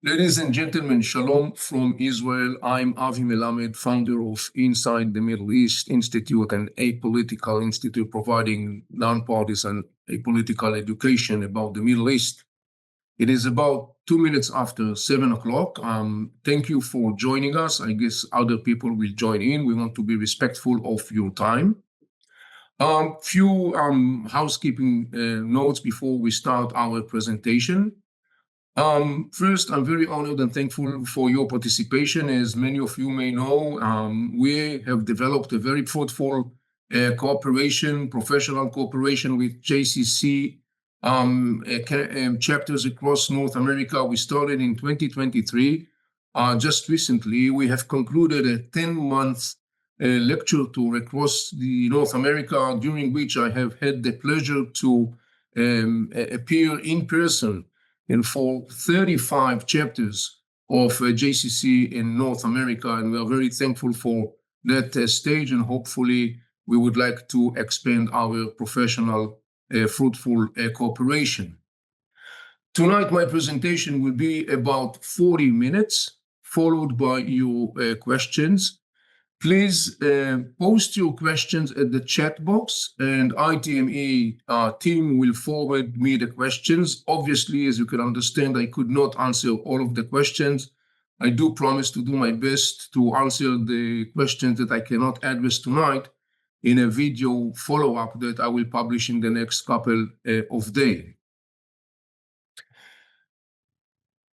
Ladies and gentlemen, shalom from Israel. I'm Avi Melamed, founder of Inside the Middle East Institute, an apolitical institute providing non-partisan apolitical education about the Middle East. It is about 2 minutes after 7 o'clock. Thank you for joining us. I guess other people will join in. We want to be respectful of your time. Few housekeeping notes before we start our presentation. First, I'm very honored and thankful for your participation. As many of you may know, we have developed a very fruitful professional cooperation with JCC chapters across North America. We started in 2023. Just recently, we have concluded a 10-month lecture tour across the North America, during which I have had the pleasure to appear in person and for 35 chapters of JCC in North America. And we are very thankful for that stage, and hopefully we would like to expand our professional, fruitful cooperation. Tonight, my presentation will be about 40 minutes, followed by your questions. Please post your questions at the chat box, and ITME team will forward me the questions. Obviously, as you can understand, I could not answer all of the questions. I do promise to do my best to answer the questions that I cannot address tonight in a video follow-up that I will publish in the next couple of days.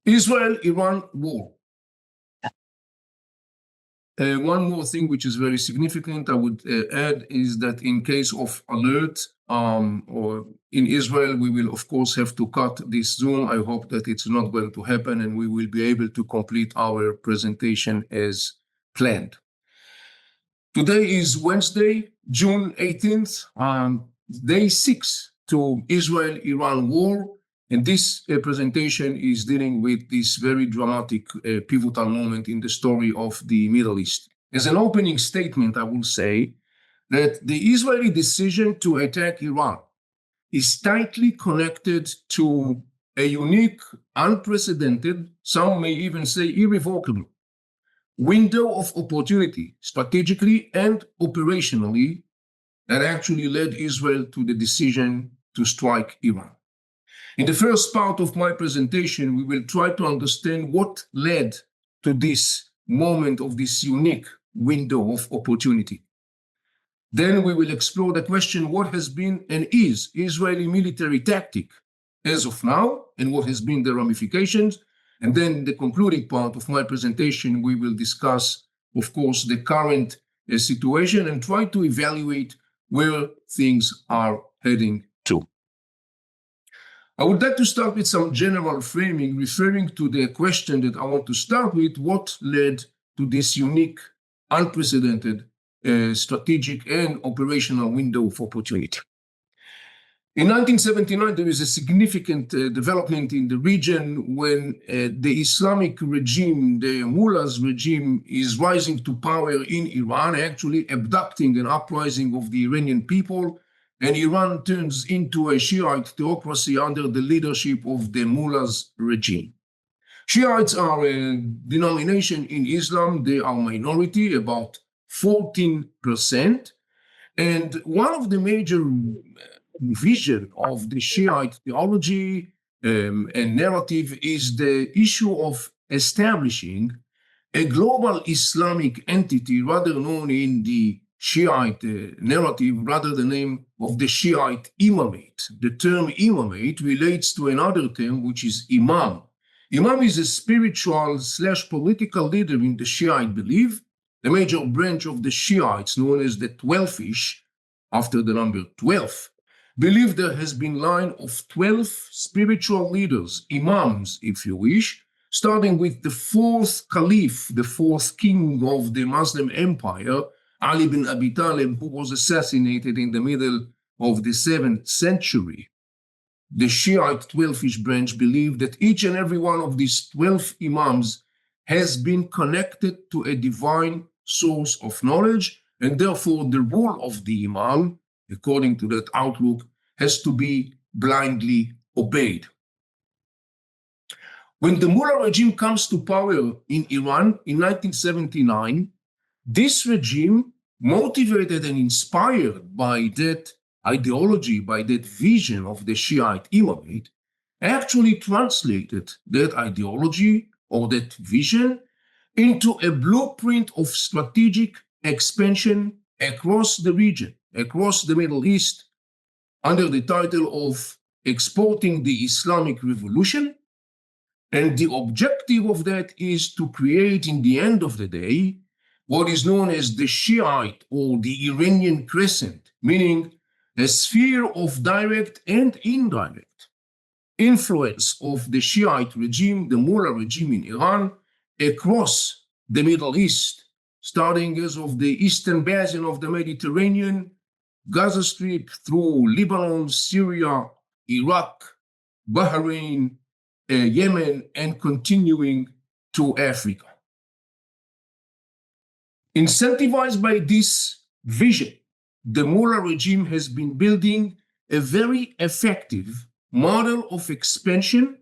Israel-Iran war. One more thing which is very significant I would add is that in case of alert or in Israel, we will of course have to cut this Zoom. I hope that it's not going to happen and we will be able to complete our presentation as planned. Today is Wednesday, June 18th, day 6 to Israel-Iran war. And this presentation is dealing with this very dramatic, pivotal moment in the story of the Middle East. As an opening statement, I will say that the Israeli decision to attack Iran is tightly connected to a unique, unprecedented, some may even say irrevocable, window of opportunity, strategically and operationally, that actually led Israel to the decision to strike Iran. In the first part of my presentation, we will try to understand what led to this moment of this unique window of opportunity. Then we will explore the question, what has been and is Israeli military tactic as of now, and what has been the ramifications. And then in the concluding part of my presentation, we will discuss, of course, the current situation and try to evaluate where things are heading to. I would like to start with some general framing, referring to the question that I want to start with: what led to this unique, unprecedented, strategic and operational window of opportunity? In 1979, there is a significant development in the region when the Islamic regime, the mullahs regime, is rising to power in Iran, actually abducting an uprising of the Iranian people. And Iran turns into a Shiite theocracy under the leadership of the mullahs regime. Shiites are a denomination in Islam. They are minority, about 14%. And one of the major vision of the Shiite theology and narrative is the issue of establishing a global Islamic entity, rather known in the Shiite narrative, rather the name of the Shiite imamate. The term imamate relates to another term, which is imam. Imam is a spiritual / political leader in the Shiite belief. The major branch of the Shiites, known as the 12-ish, after the number 12, believe there has been a line of 12 spiritual leaders, imams, if you wish, starting with the fourth caliph, the fourth king of the Muslim empire, Ali bin Abi Talib, who was assassinated in the middle of the 7th century. The Shiite 12-ish branch believe that each and every one of these 12 imams has been connected to a divine source of knowledge, and therefore the role of the imam, according to that outlook, has to be blindly obeyed. When the Mullah regime comes to power in Iran in 1979, this regime, motivated and inspired by that ideology, by that vision of the Shiite Imamate, actually translated that ideology or that vision into a blueprint of strategic expansion across the region, across the Middle East, under the title of Exporting the Islamic Revolution. And the objective of that is to create, in the end of the day, what is known as the Shiite or the Iranian crescent, meaning a sphere of direct and indirect influence of the Shiite regime, the Mullah regime in Iran, across the Middle East, starting as of the eastern basin of the Mediterranean, Gaza Strip, through Lebanon, Syria, Iraq, Bahrain, Yemen, and continuing to Africa. Incentivized by this vision, the Mullah regime has been building a very effective model of expansion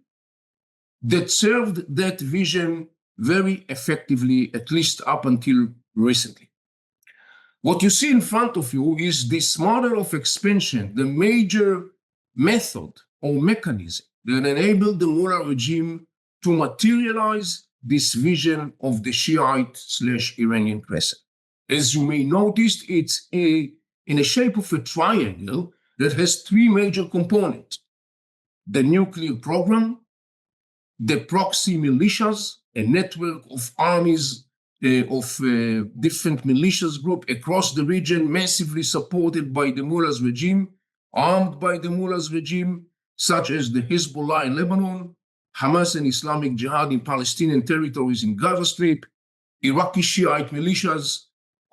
that served that vision very effectively, at least up until recently. What you see in front of you is this model of expansion, the major method or mechanism that enabled the Mullah regime to materialize this vision of the Shiite/Iranian crescent. As you may notice, it's in the shape of a triangle that has three major components: the nuclear program, the proxy militias, a network of armies of different militias groups across the region, massively supported by the Mullah's regime, armed by the Mullah's regime, such as the Hezbollah in Lebanon, Hamas and Islamic Jihad in Palestinian territories in Gaza Strip, Iraqi Shiite militias,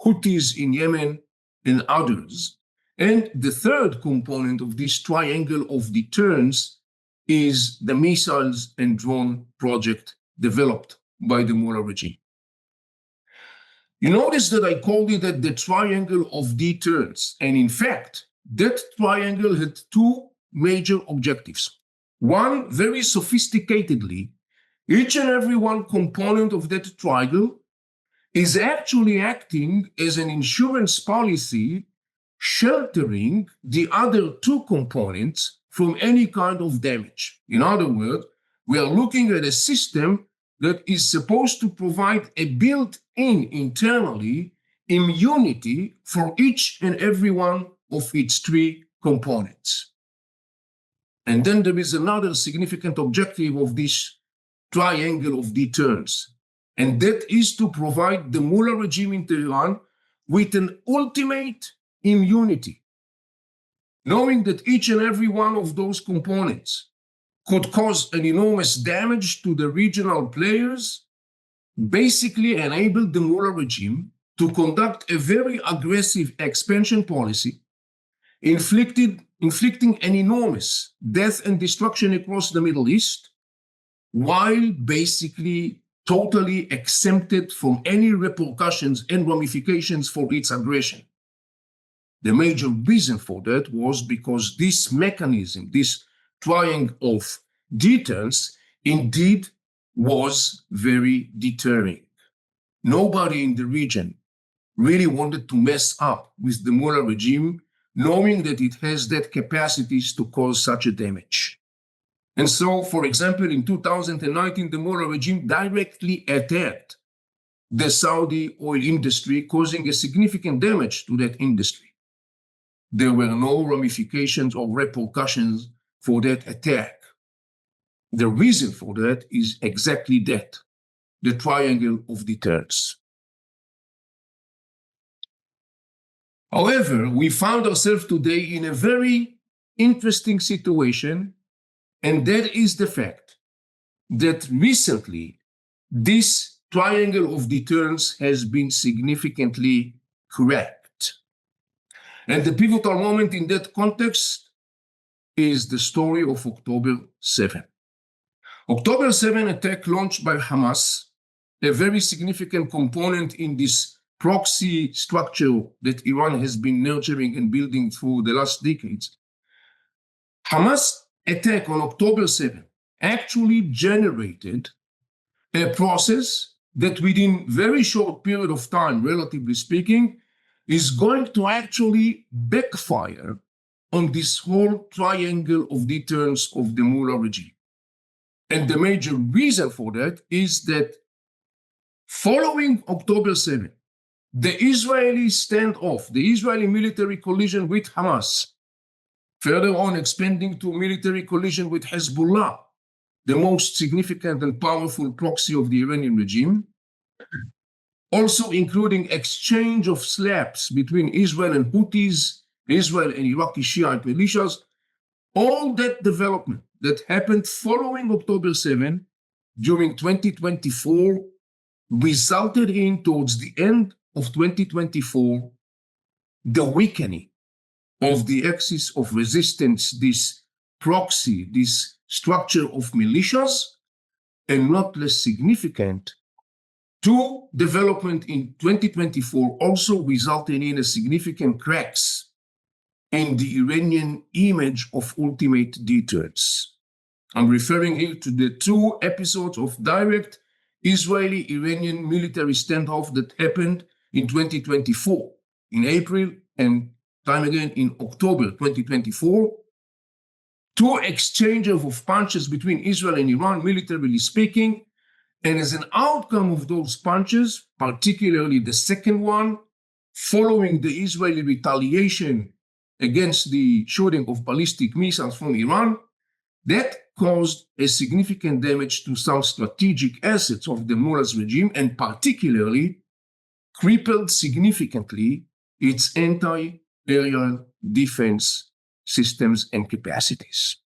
Houthis in Yemen, and others. And the third component of this triangle of deterrence is the missiles and drone project developed by the Mullah regime. You notice that I called it the triangle of deterrence. And in fact, that triangle had two major objectives. One, very sophisticatedly, each and every one component of that triangle is actually acting as an insurance policy sheltering the other two components from any kind of damage. In other words, we are looking at a system that is supposed to provide a built-in internally immunity for each and every one of its three components. And then there is another significant objective of this triangle of deterrence, and that is to provide the Mullah regime in Tehran with an ultimate immunity, knowing that each and every one of those components could cause an enormous damage to the regional players, basically enabled the Mullah regime to conduct a very aggressive expansion policy, inflicting an enormous death and destruction across the Middle East, while basically totally exempted from any repercussions and ramifications for its aggression. The major reason for that was because this mechanism, this triangle of deterrence, indeed was very deterring. Nobody in the region really wanted to mess up with the Mullah regime, knowing that it has that capacities to cause such a damage. And so, for example, in 2019, the Mullah regime directly attacked the Saudi oil industry, causing a significant damage to that industry. There were no ramifications or repercussions for that attack. The reason for that is exactly that, the triangle of deterrence. However, we found ourselves today in a very interesting situation, and that is the fact that recently this triangle of deterrence has been significantly cracked. And the pivotal moment in that context is the story of October 7. October 7 attack launched by Hamas, a very significant component in this proxy structure that Iran has been nurturing and building through the last decades. Hamas attack on October 7 actually generated a process that within very short period of time, relatively speaking, is going to actually backfire on this whole triangle of deterrence of the Mullah regime. And the major reason for that is that following October 7, the Israeli standoff, the Israeli military collision with Hamas, further on expanding to military collision with Hezbollah, the most significant and powerful proxy of the Iranian regime, also including exchange of slaps between Israel and Houthis, Israel and Iraqi Shiite militias, all that development that happened following October 7 during 2024 resulted in, towards the end of 2024, the weakening of the axis of resistance, this proxy, this structure of militias, and not less significant, two development in 2024 also resulted in a significant cracks in the Iranian image of ultimate deterrence. I'm referring here to the two episodes of direct Israeli-Iranian military standoff that happened in 2024, in April and time again in October 2024. Two exchanges of punches between Israel and Iran, militarily speaking, and as an outcome of those punches, particularly the second one, following the Israeli retaliation against the shooting of ballistic missiles from Iran, that caused a significant damage to some strategic assets of the Mullah's regime, and particularly crippled significantly its anti-aerial defense systems and capacities.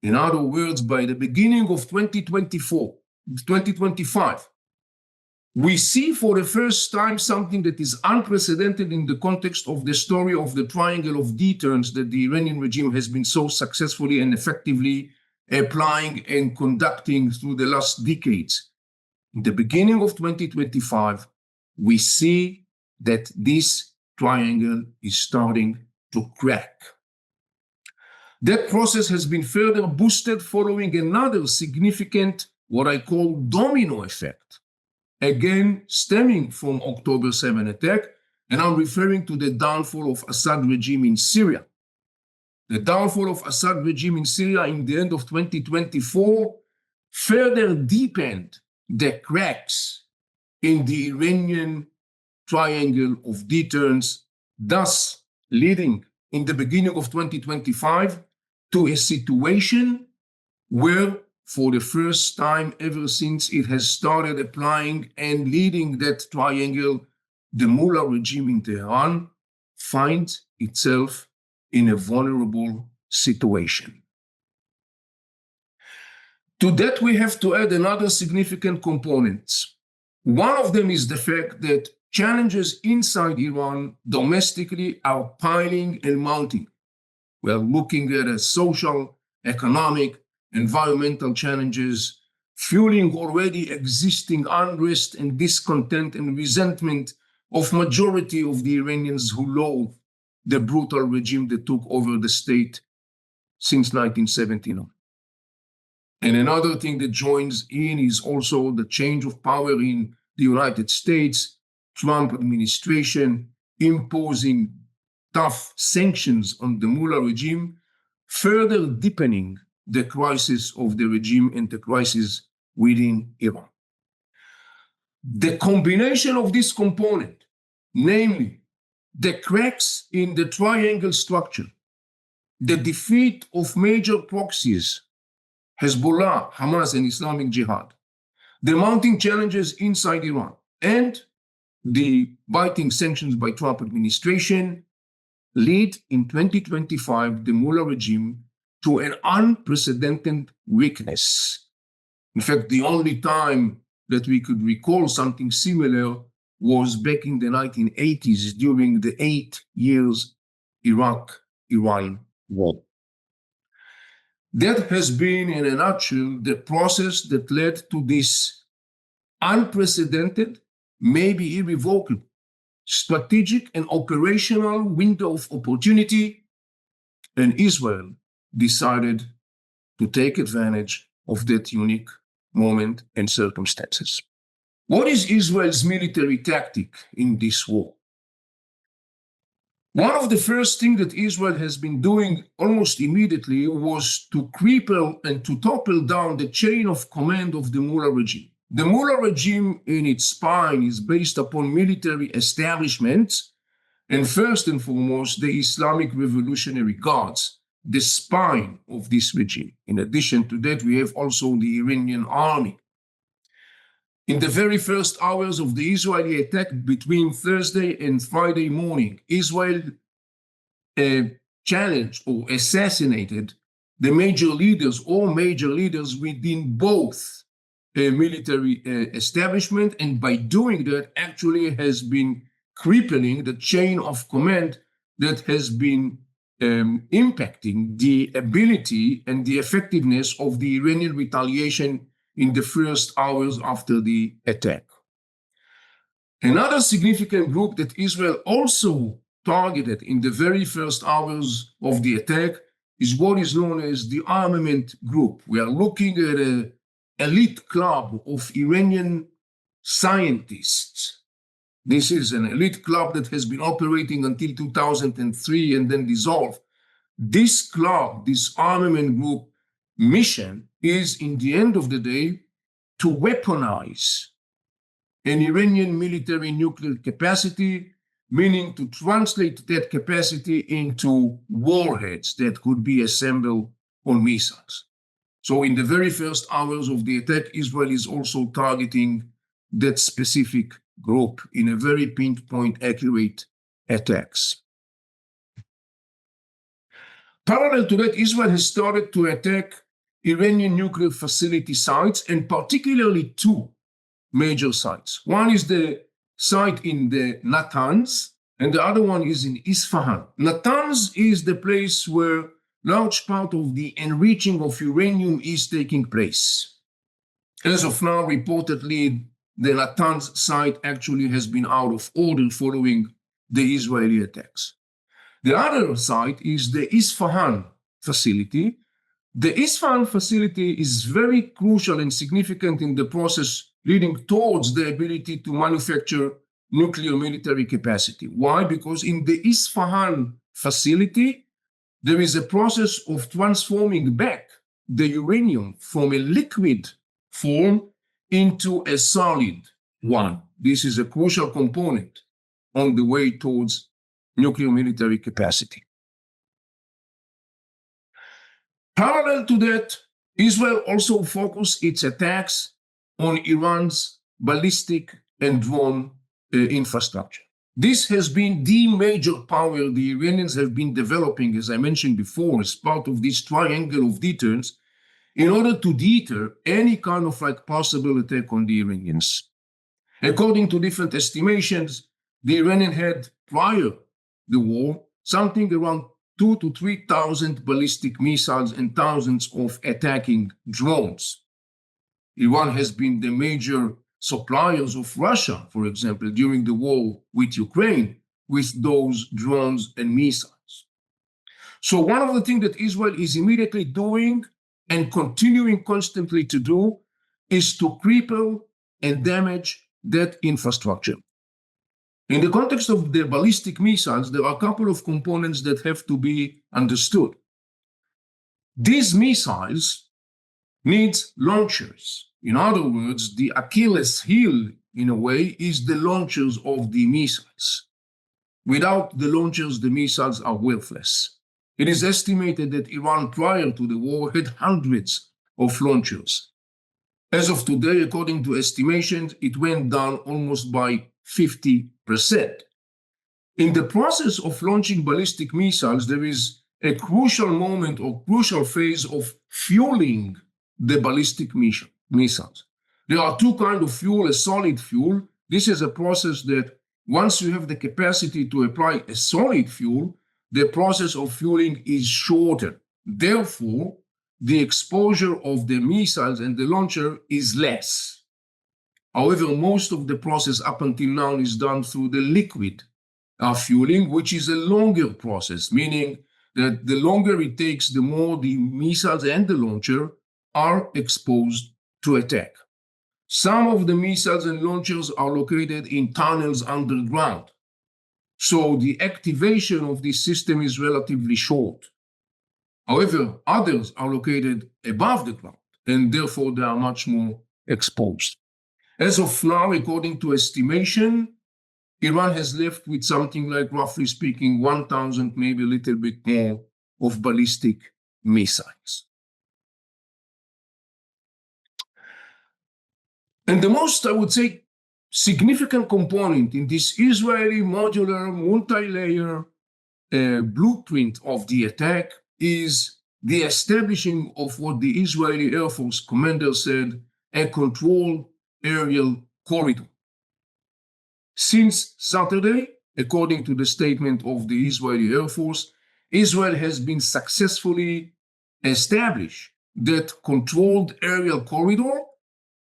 In other words, by the beginning of 2025, we see for the first time something that is unprecedented in the context of the story of the triangle of deterrence that the Iranian regime has been so successfully and effectively applying and conducting through the last decades. In the beginning of 2025, we see that this triangle is starting to crack. That process has been further boosted following another significant, what I call domino effect, again stemming from October 7 attack, and I'm referring to the downfall of Assad regime in Syria. The downfall of Assad regime in Syria in the end of 2024 further deepened the cracks in the Iranian triangle of deterrence, thus leading in the beginning of 2025 to a situation where, for the first time ever since it has started applying and leading that triangle, the Mullah regime in Tehran finds itself in a vulnerable situation. To that, we have to add another significant component. One of them is the fact that challenges inside Iran domestically are piling and mounting. We are looking at social, economic, environmental challenges, fueling already existing unrest and discontent and resentment of majority of the Iranians who loathe the brutal regime that took over the state since 1979. And another thing that joins in is also the change of power in the United States, Trump administration imposing tough sanctions on the Mullah regime, further deepening the crisis of the regime and the crisis within Iran. The combination of this component, namely the cracks in the triangle structure, the defeat of major proxies, Hezbollah, Hamas, and Islamic Jihad, the mounting challenges inside Iran, and the biting sanctions by Trump administration lead in 2025 the Mullah regime to an unprecedented weakness. In fact, the only time that we could recall something similar was back in the 1980s during the 8 years Iraq-Iran war. That has been, in a nutshell, the process that led to this unprecedented, maybe irrevocable, strategic and operational window of opportunity, and Israel decided to take advantage of that unique moment and circumstances. What is Israel's military tactic in this war? One of the first things that Israel has been doing almost immediately was to cripple and to topple down the chain of command of the mullah regime. The mullah regime in its spine is based upon military establishments, and first and foremost, the Islamic Revolutionary Guards, the spine of this regime. In addition to that, we have also the Iranian army. In the very first hours of the Israeli attack between Thursday and Friday morning, Israel challenged or assassinated the major leaders within both military establishment, and by doing that actually has been crippling the chain of command that has been impacting the ability and the effectiveness of the Iranian retaliation in the first hours after the attack. Another significant group that Israel also targeted in the very first hours of the attack is what is known as the armament group. We are looking at an elite club of Iranian scientists. This is an elite club that has been operating until 2003 and then dissolved. This club, this armament group mission is, in the end of the day, to weaponize an Iranian military nuclear capacity, meaning to translate that capacity into warheads that could be assembled on missiles. So in the very first hours of the attack, Israel is also targeting that specific group in a very pinpoint accurate attacks. Parallel to that, Israel has started to attack Iranian nuclear facility sites, and particularly two major sites. One is the site in the Natanz, and the other one is in Isfahan. Natanz is the place where large part of the enriching of uranium is taking place. As of now, reportedly, the Natanz site actually has been out of order following the Israeli attacks. The other site is the Isfahan facility. The Isfahan facility is very crucial and significant in the process leading towards the ability to manufacture nuclear military capacity. Why? Because in the Isfahan facility, there is a process of transforming back the uranium from a liquid form into a solid one. This is a crucial component on the way towards nuclear military capacity. Parallel to that, Israel also focused its attacks on Iran's ballistic and drone infrastructure. This has been the major power the Iranians have been developing, as I mentioned before, as part of this triangle of deterrence, in order to deter any kind of possible attack on the Iranians. According to different estimations, the Iranian had prior the war something around 2,000 to 3,000 ballistic missiles and thousands of attacking drones. Iran has been the major suppliers of Russia, for example, during the war with Ukraine, with those drones and missiles. So one of the things that Israel is immediately doing and continuing constantly to do is to cripple and damage that infrastructure. In the context of the ballistic missiles, there are a couple of components that have to be understood. These missiles need launchers. In other words, the Achilles heel, in a way, is the launchers of the missiles. Without the launchers, the missiles are worthless. It is estimated that Iran, prior to the war, had hundreds of launchers. As of today, according to estimations, it went down almost by 50%. In the process of launching ballistic missiles, there is a crucial moment or crucial phase of fueling the ballistic missiles. There are two kinds of fuel: a solid fuel. This is a process that once you have the capacity to apply a solid fuel, the process of fueling is shorter. Therefore, the exposure of the missiles and the launcher is less. However, most of the process up until now is done through the liquid fueling, which is a longer process, meaning that the longer it takes, the more the missiles and the launcher are exposed to attack. Some of the missiles and launchers are located in tunnels underground, so the activation of this system is relatively short. However, others are located above the ground, and therefore they are much more exposed. As of now, according to estimation, Iran has left with something like, roughly speaking, 1,000, maybe a little bit more, of ballistic missiles. And the most, I would say, significant component in this Israeli modular multi-layer blueprint of the attack is the establishing of what the Israeli Air Force commander said, a controlled aerial corridor. Since Saturday, according to the statement of the Israeli Air Force, Israel has been successfully established that controlled aerial corridor.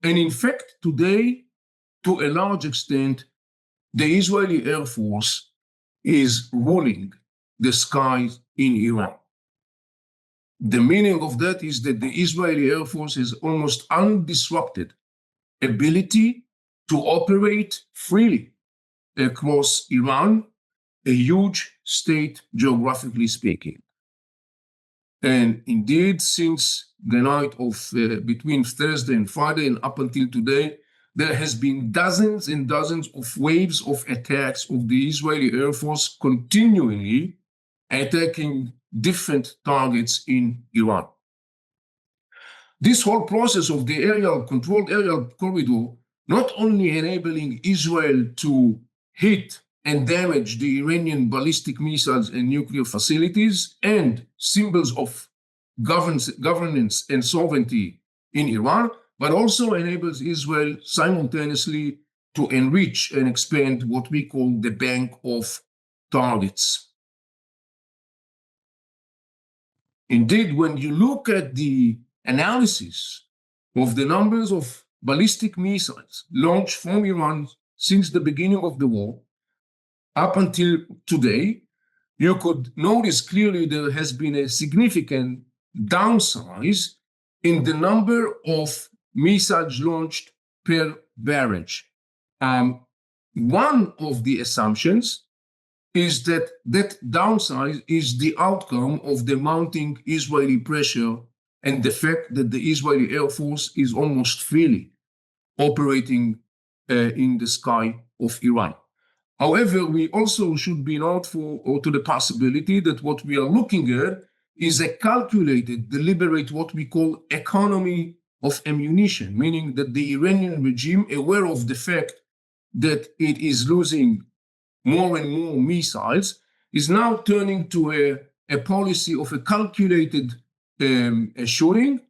And in fact, today, to a large extent, the Israeli Air Force is ruling the skies in Iran. The meaning of that is that the Israeli Air Force has almost undisrupted ability to operate freely across Iran, a huge state geographically speaking. And indeed, since the night of between Thursday and Friday and up until today, there has been dozens and dozens of waves of attacks of the Israeli Air Force continually attacking different targets in Iran. This whole process of the controlled aerial corridor not only enabling Israel to hit and damage the Iranian ballistic missiles and nuclear facilities and symbols of governance and sovereignty in Iran, but also enables Israel simultaneously to enrich and expand what we call the bank of targets. Indeed, when you look at the analysis of the numbers of ballistic missiles launched from Iran since the beginning of the war up until today, you could notice clearly there has been a significant downsize in the number of missiles launched per barrage. One of the assumptions is that downsize is the outcome of the mounting Israeli pressure and the fact that the Israeli Air Force is almost freely operating in the sky of Iran. However, we also should be mindful to the possibility that what we are looking at is a calculated, deliberate, what we call economy of ammunition, meaning that the Iranian regime, aware of the fact that it is losing more and more missiles, is now turning to a policy of a calculated shooting,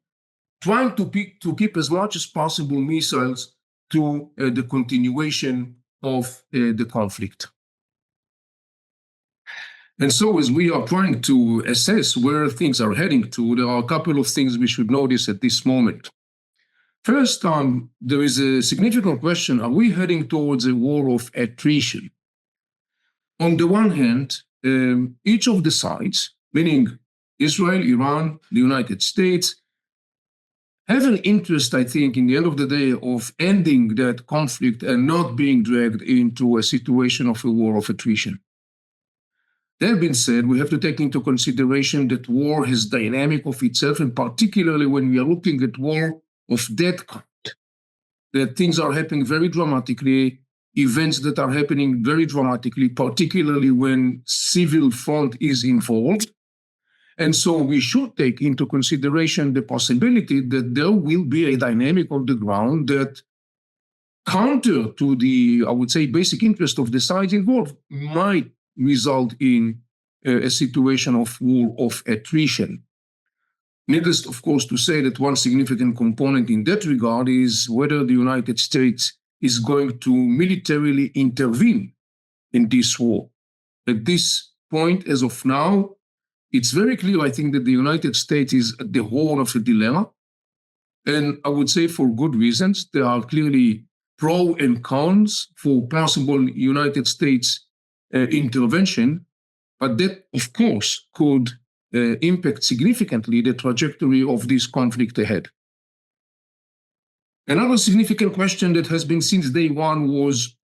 trying to keep as much as possible missiles to the continuation of the conflict. And so as we are trying to assess where things are heading to, there are a couple of things we should notice at this moment. First, there is a significant question: are we heading towards a war of attrition? On the one hand, each of the sides, meaning Israel, Iran, the United States, have an interest, I think, in the end of the day, of ending that conflict and not being dragged into a situation of a war of attrition. That being said, we have to take into consideration that war has dynamic of itself, and particularly when we are looking at war of that kind, that things are happening very dramatically, events that are happening very dramatically, particularly when civil front is involved. And so we should take into consideration the possibility that there will be a dynamic on the ground that, counter to the, I would say, basic interest of the sides involved, might result in a situation of war of attrition. Needless, of course, to say that one significant component in that regard is whether the United States is going to militarily intervene in this war. At this point, as of now, it's very clear, I think, that the United States is at the horn of a dilemma. And I would say for good reasons. There are clearly pros and cons for possible United States intervention. But that, of course, could impact significantly the trajectory of this conflict ahead. Another significant question that has been since day one was,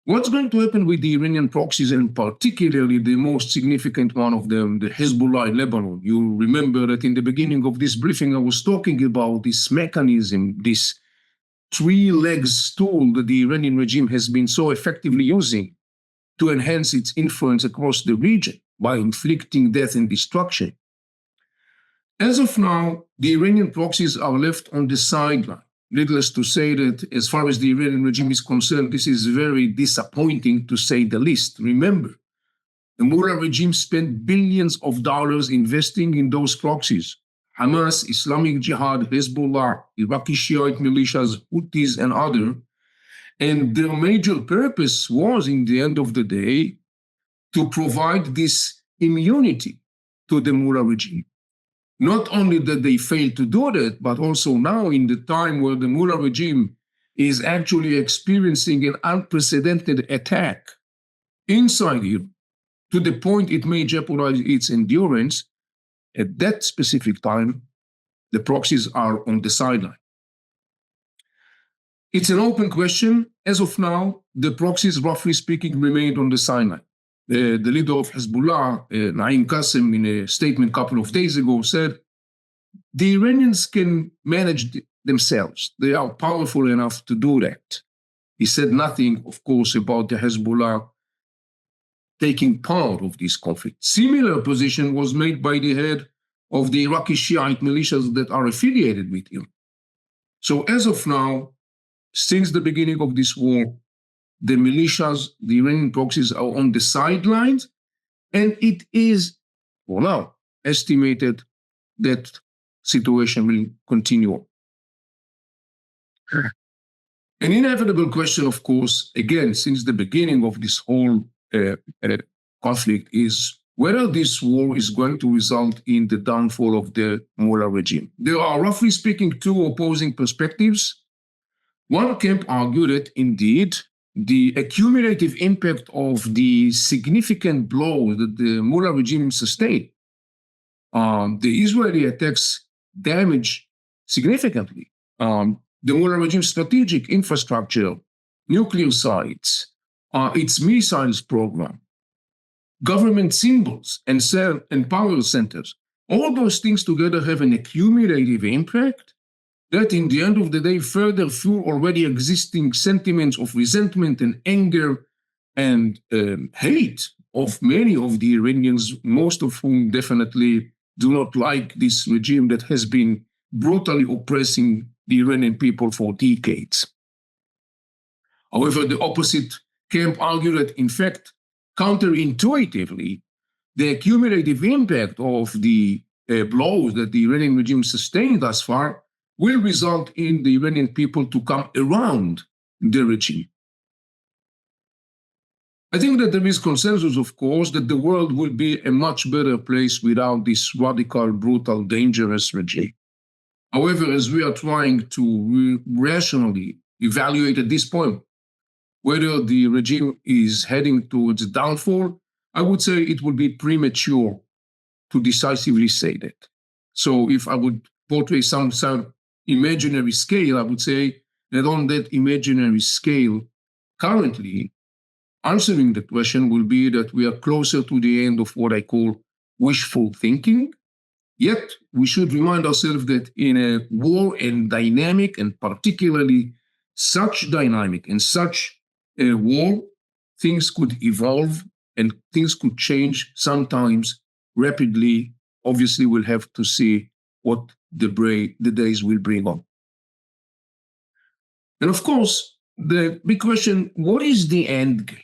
what's going to happen with the Iranian proxies, and particularly the most significant one of them, the Hezbollah in Lebanon? You remember that in the beginning of this briefing, I was talking about this mechanism, this three-leg stool that the Iranian regime has been so effectively using to enhance its influence across the region by inflicting death and destruction. As of now, the Iranian proxies are left on the sideline. Needless to say that as far as the Iranian regime is concerned, this is very disappointing to say the least. Remember, the Mullah regime spent billions of dollars investing in those proxies. Hamas, Islamic Jihad, Hezbollah, Iraqi Shiite militias, Houthis, and others. And their major purpose was, in the end of the day, to provide this immunity to the Mullah regime. Not only that they failed to do that, but also now in the time where the Mullah regime is actually experiencing an unprecedented attack inside Iran, to the point it may jeopardize its endurance, at that specific time, the proxies are on the sideline. It's an open question. As of now, the proxies, roughly speaking, remained on the sideline. The leader of Hezbollah, Naim Qassem, in a statement a couple of days ago, said, the Iranians can manage themselves. They are powerful enough to do that. He said nothing, of course, about the Hezbollah taking part of this conflict. Similar position was made by the head of the Iraqi Shiite militias that are affiliated with him. So as of now, since the beginning of this war, the militias, the Iranian proxies, are on the sidelines, and it is, for now, estimated that situation will continue. An inevitable question, of course, again, since the beginning of this whole conflict, is whether this war is going to result in the downfall of the Mullah regime. There are, roughly speaking, two opposing perspectives. One camp argued that, indeed, the accumulative impact of the significant blow that the Mullah regime sustained, the Israeli attacks damage significantly the Mullah regime's strategic infrastructure, nuclear sites, its missiles program, government symbols, and power centers. All those things together have an accumulative impact that, in the end of the day, further fuel already existing sentiments of resentment and anger and hate of many of the Iranians, most of whom definitely do not like this regime that has been brutally oppressing the Iranian people for decades. However, the opposite camp argued that, in fact, counterintuitively, the accumulative impact of the blows that the Iranian regime sustained thus far will result in the Iranian people to come around the regime. I think that there is consensus, of course, that the world will be a much better place without this radical, brutal, dangerous regime. However, as we are trying to rationally evaluate at this point whether the regime is heading towards downfall, I would say it would be premature to decisively say that. So if I would portray some sort of imaginary scale, I would say that on that imaginary scale, currently, answering the question will be that we are closer to the end of what I call wishful thinking. Yet, we should remind ourselves that in a war and dynamic, and particularly such dynamic and such a war, things could evolve and things could change sometimes rapidly. Obviously, we'll have to see what the days will bring on. And of course, the big question, what is the end game?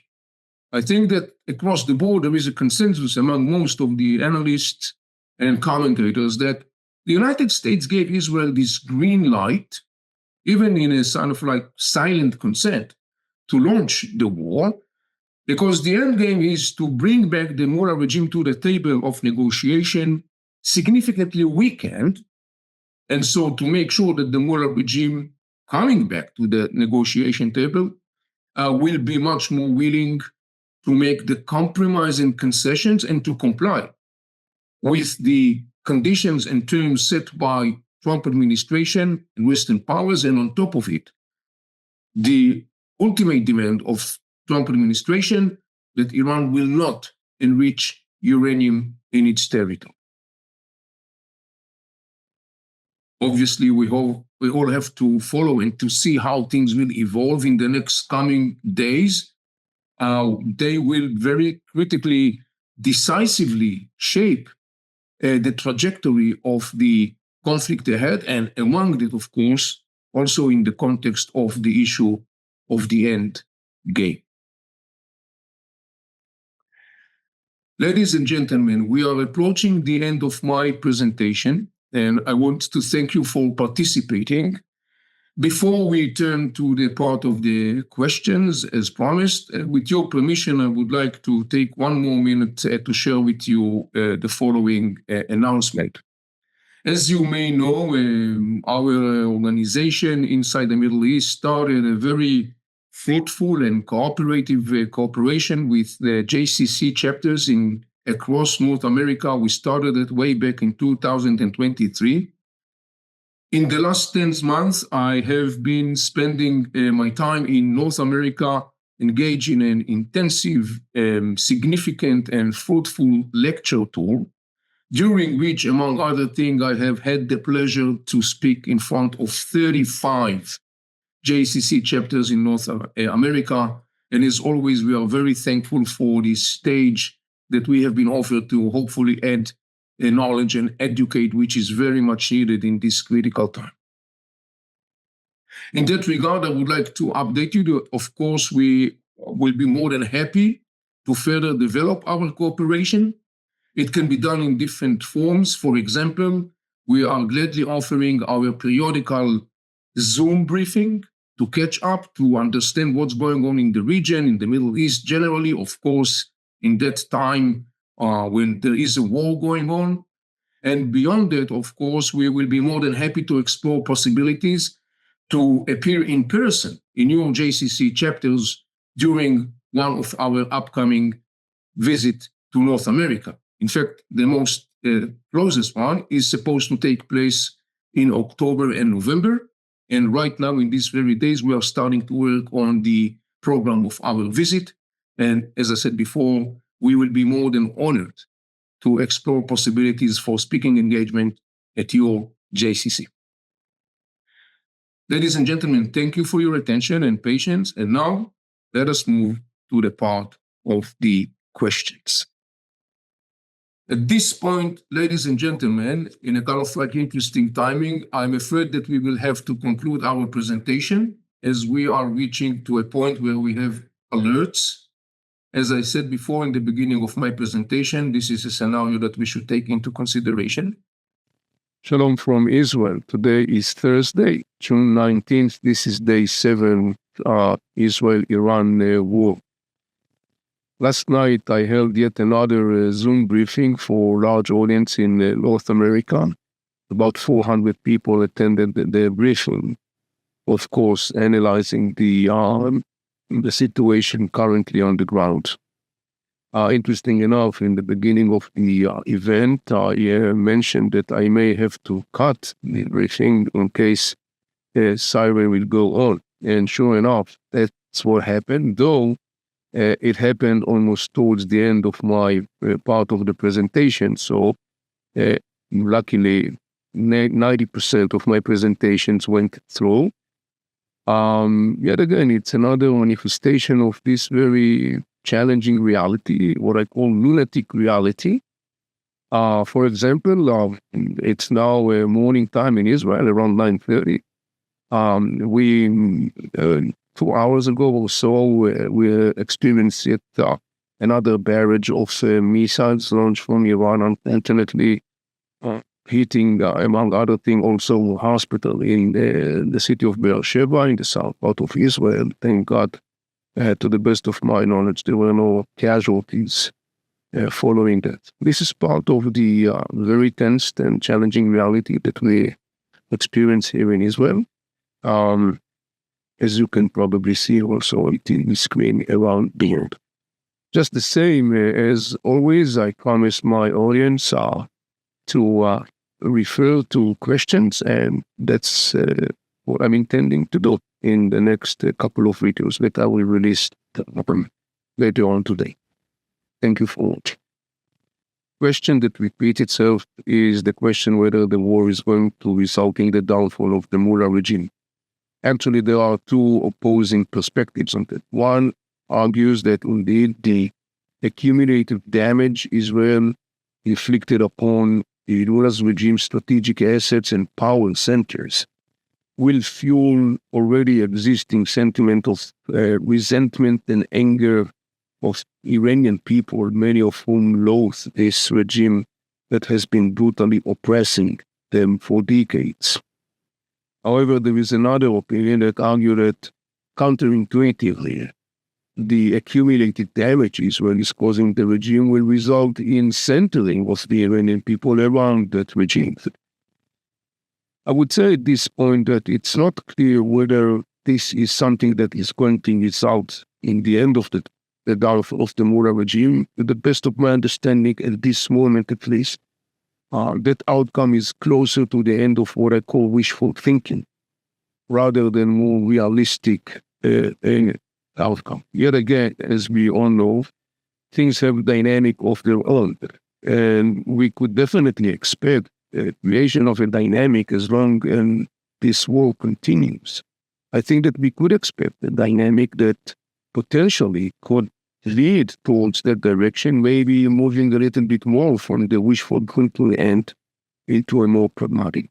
I think that across the board, there is a consensus among most of the analysts and commentators that the United States gave Israel this green light, even in a sort of like silent consent, to launch the war, because the end game is to bring back the Mullah regime to the table of negotiation, significantly weakened, and so to make sure that the Mullah regime coming back to the negotiation table will be much more willing to make the compromise and concessions and to comply with the conditions and terms set by Trump administration and Western powers, and on top of it, the ultimate demand of Trump administration that Iran will not enrich uranium in its territory. Obviously, we all have to follow and to see how things will evolve in the next coming days. They will very critically, decisively shape the trajectory of the conflict ahead, and among that, of course, also in the context of the issue of the end game. Ladies and gentlemen, we are approaching the end of my presentation, and I want to thank you for participating. Before we turn to the part of the questions, as promised, with your permission, I would like to take one more minute to share with you the following announcement. As you may know, our organization inside the Middle East started a very fruitful and cooperative cooperation with the JCC chapters across North America. We started it way back in 2023. In the last 10 months, I have been spending my time in North America engaged in an intensive, significant, and fruitful lecture tour, during which, among other things, I have had the pleasure to speak in front of 35 JCC chapters in North America. And as always, we are very thankful for this stage that we have been offered to hopefully add knowledge and educate, which is very much needed in this critical time. In that regard, I would like to update you that, of course, we will be more than happy to further develop our cooperation. It can be done in different forms. For example, we are gladly offering our periodical Zoom briefing to catch up, to understand what's going on in the region, in the Middle East generally, of course, in that time when there is a war going on. And beyond that, of course, we will be more than happy to explore possibilities to appear in person in your JCC chapters during one of our upcoming visits to North America. In fact, the most closest one is supposed to take place in October and November. And right now, in these very days, we are starting to work on the program of our visit. And as I said before, we will be more than honored to explore possibilities for speaking engagement at your JCC. Ladies and gentlemen, thank you for your attention and patience. And now, let us move to the part of the questions. At this point, ladies and gentlemen, in a kind of like interesting timing, I'm afraid that we will have to conclude our presentation as we are reaching to a point where we have alerts. As I said before in the beginning of my presentation, this is a scenario that we should take into consideration. Shalom from Israel. Today is Thursday, June 19th. This is day 7, Israel-Iran war. Last night, I held yet another Zoom briefing for a large audience in North America. About 400 people attended the briefing, of course, analyzing the situation currently on the ground. Interesting enough, in the beginning of the event, I mentioned that I may have to cut the briefing in case a siren will go on. And sure enough, that's what happened, though it happened almost towards the end of my part of the presentation. So luckily, 90% of my presentations went through. Yet again, it's another manifestation of this very challenging reality, what I call lunatic reality. For example, it's now morning time in Israel, around 9:30. We 2 hours ago or so, we experienced yet another barrage of missiles launched from Iran, unfortunately hitting, among other things, also a hospital in the city of Beersheba, in the south part of Israel. Thank God, to the best of my knowledge, there were no casualties following that. This is part of the very tense and challenging reality that we experience here in Israel. As you can probably see also on the screen around the world. Just the same as always, I promise my audience to refer to questions, and that's what I'm intending to do in the next couple of videos that I will release later on today. Thank you for watching. Question that repeats itself is the question whether the war is going to result in the downfall of the Mullah regime. Actually, there are two opposing perspectives on that. One argues that indeed the accumulative damage Israel inflicted upon the Mullah's regime's strategic assets and power centers will fuel already existing sentiment of resentment and anger of Iranian people, many of whom loathe this regime that has been brutally oppressing them for decades. However, there is another opinion that argues that counterintuitively, the accumulated damage Israel is causing the regime will result in centering of the Iranian people around that regime. I would say at this point that it's not clear whether this is something that is going to result in the end of the downfall of the Mullah regime. To the best of my understanding, at this moment at least, that outcome is closer to the end of what I call wishful thinking, rather than more realistic outcome. Yet again, as we all know, things have a dynamic of their own, and we could definitely expect the creation of a dynamic as long as this war continues. I think that we could expect a dynamic that potentially could lead towards that direction, maybe moving a little bit more from the wishful thinking end into a more pragmatic.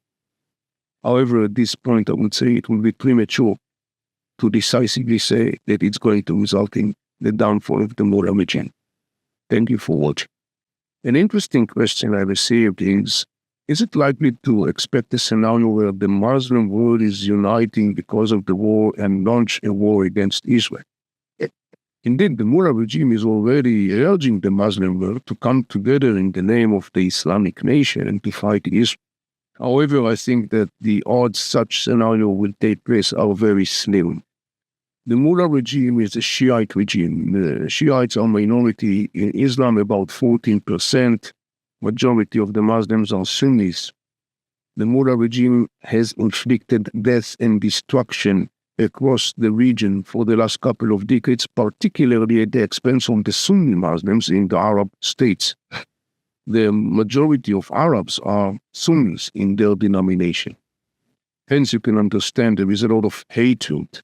However, at this point, I would say it would be premature to decisively say that it's going to result in the downfall of the Mullah regime. Thank you for watching. An interesting question I received is it likely to expect a scenario where the Muslim world is uniting because of the war and launch a war against Israel? Indeed, the Mullah regime is already urging the Muslim world to come together in the name of the Islamic nation and to fight Israel. However, I think that the odds such scenario will take place are very slim. The Mullah regime is a Shiite regime. The Shiites are a minority in Islam, about 14%. Majority of the Muslims are Sunnis. The Mullah regime has inflicted death and destruction across the region for the last couple of decades, particularly at the expense of the Sunni Muslims in the Arab states. The majority of Arabs are Sunnis in their denomination. Hence, you can understand there is a lot of hatred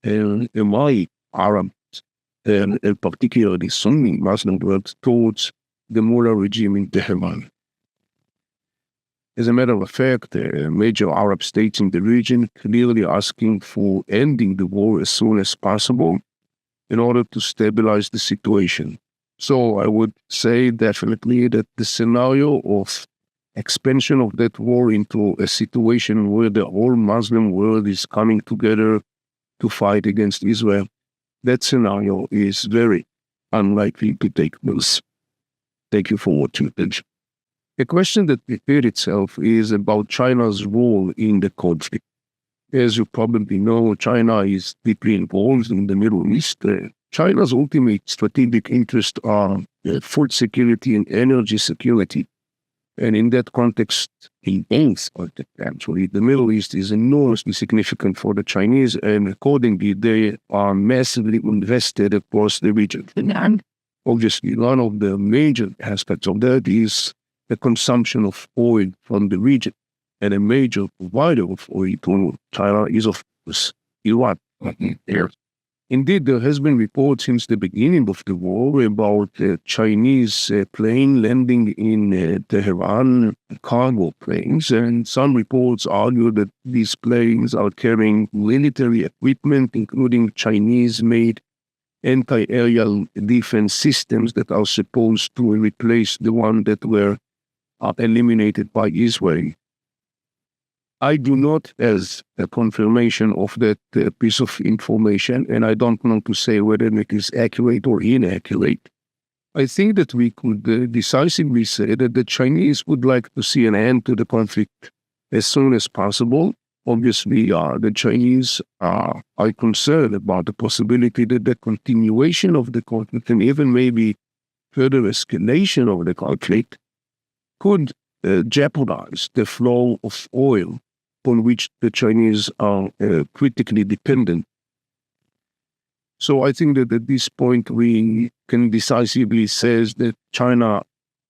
among Arabs, and particularly Sunni Muslim world, towards the Mullah regime in Tehran. As a matter of fact, major Arab states in the region clearly asking for ending the war as soon as possible in order to stabilize the situation. So I would say definitely that the scenario of expansion of that war into a situation where the whole Muslim world is coming together to fight against Israel, that scenario is very unlikely to take place. Thank you for watching. A question that prepared itself is about China's role in the conflict. As you probably know, China is deeply involved in the Middle East. China's ultimate strategic interests are food security and energy security. And in that context, in both actually, the Middle East is enormously significant for the Chinese, and accordingly, they are massively invested across the region. And obviously, one of the major aspects of that is the consumption of oil from the region. And a major provider of oil to China is, of course, Iran. Indeed, there has been reports since the beginning of the war about Chinese plane landing in Tehran, cargo planes, and some reports argue that these planes are carrying military equipment, including Chinese-made anti-aerial defense systems that are supposed to replace the ones that were eliminated by Israel. I do not have a confirmation of that piece of information, and I don't want to say whether it is accurate or inaccurate. I think that we could decisively say that the Chinese would like to see an end to the conflict as soon as possible, Obviously, the Chinese are concerned about the possibility that the continuation of the conflict and even maybe further escalation of the conflict could jeopardize the flow of oil upon which the Chinese are critically dependent. So I think that at this point we can decisively say that China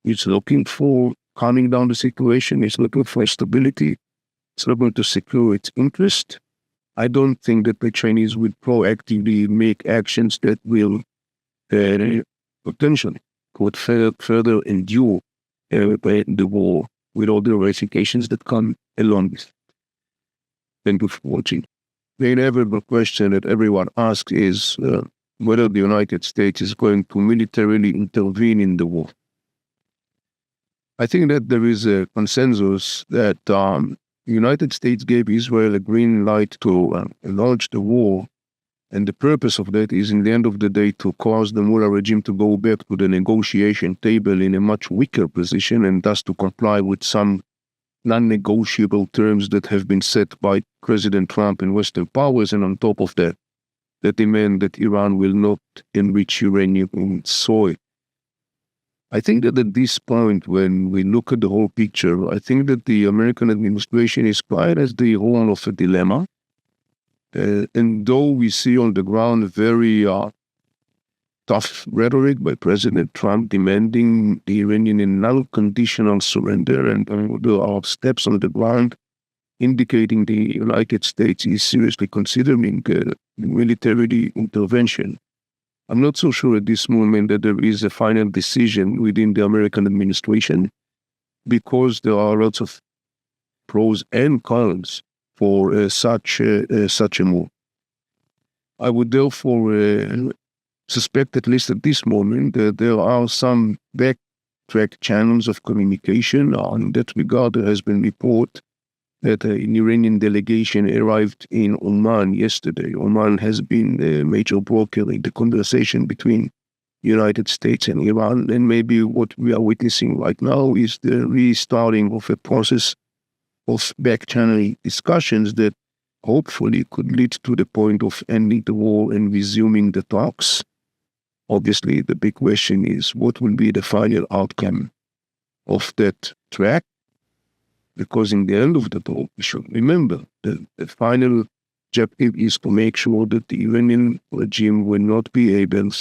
is looking for calming down the situation, is looking for stability, it's looking to secure its interest. I don't think that the Chinese would proactively make actions that will potentially could further endure the war with all the ramifications that come along with it. Thank you for watching. The inevitable question that everyone asks is whether the United States is going to militarily intervene in the war. I think that there is a consensus that the United States gave Israel a green light to launch the war, and the purpose of that is, in the end of the day, to cause the Mullah regime to go back to the negotiation table in a much weaker position, and thus to comply with some non-negotiable terms that have been set by President Trump and Western powers, and on top of that, that demand that Iran will not enrich uranium in its soil. I think that at this point, when we look at the whole picture, I think that the American administration is quite at the horn of a dilemma. And though we see on the ground very tough rhetoric by President Trump demanding the Iranian a non-conditional surrender, and there are steps on the ground indicating the United States is seriously considering military intervention, I'm not so sure at this moment that there is a final decision within the American administration, because there are lots of pros and cons for such a move. I would therefore suspect, at least at this moment, that there are some backtrack channels of communication. In that regard, there has been report that an Iranian delegation arrived in Oman yesterday. Oman has been a major broker in the conversation between United States and Iran, and maybe what we are witnessing right now is the restarting of a process of back-channeling discussions that hopefully could lead to the point of ending the war and resuming the talks. Obviously, the big question is what will be the final outcome of that track? Because in the end of the talk, we should remember that the final objective is to make sure that the Iranian regime will not be able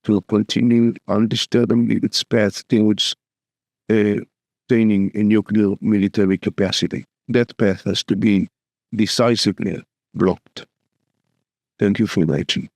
to continue undisturbedly its path towards obtaining a nuclear military capacity. That path has to be decisively blocked. Thank you for watching.